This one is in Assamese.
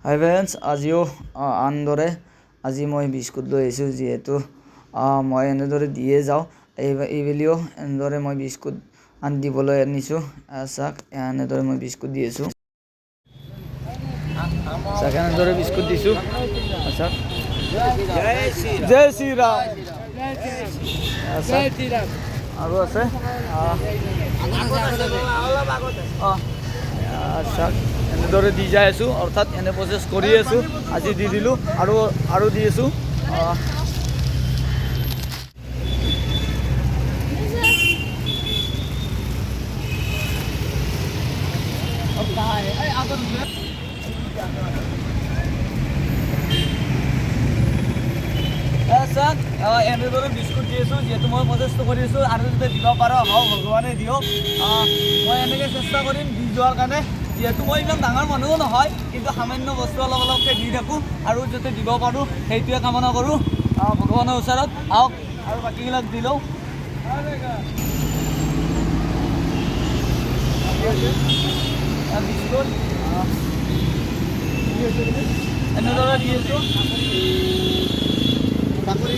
হাই ফ্ৰেণ্ডছ, আজিও আনদৰে আজি মই বিস্কুট লৈ আহিছোঁ। যিহেতু মই এনেদৰে দিয়ে যাওঁ, এইবেলিও এনেদৰে মই বিস্কুট দিবলৈ আনিছোঁ। চাওক, এনেদৰে মই বিস্কুট দি আছোঁ। চাওক, এনেদৰে বিস্কুট দিছোঁ। চাওক, জয় শ্ৰীৰাম। আৰু আছে চাওক, এনেদৰে দি যাই আছোঁ, অৰ্থাৎ এনে প্ৰচেছ কৰি আছোঁ। আজি দি দিলোঁ আৰু দি আছোঁ। চাওক, এনেদৰে বিস্কুট দি আছোঁ। যিহেতু মই প্ৰচেষ্টা কৰি আছোঁ, আৰু যদি দিব পাৰোঁ ভগৱানে দিয়ক। মই এনেকৈ চেষ্টা কৰিম দি যোৱাৰ কাৰণে। যিহেতু মই ইমান ডাঙৰ মানুহো নহয়, কিন্তু সামান্য বস্তু অলপ অলপকৈ দি থাকোঁ আৰু যাতে দিব পাৰোঁ সেইটোৱে কামনা কৰোঁ ভগৱানৰ ওচৰত। আহক আৰু বাকীবিলাক দি লওঁ। বিস্কুট এনেদৰে দি আছোঁ। চাকৰি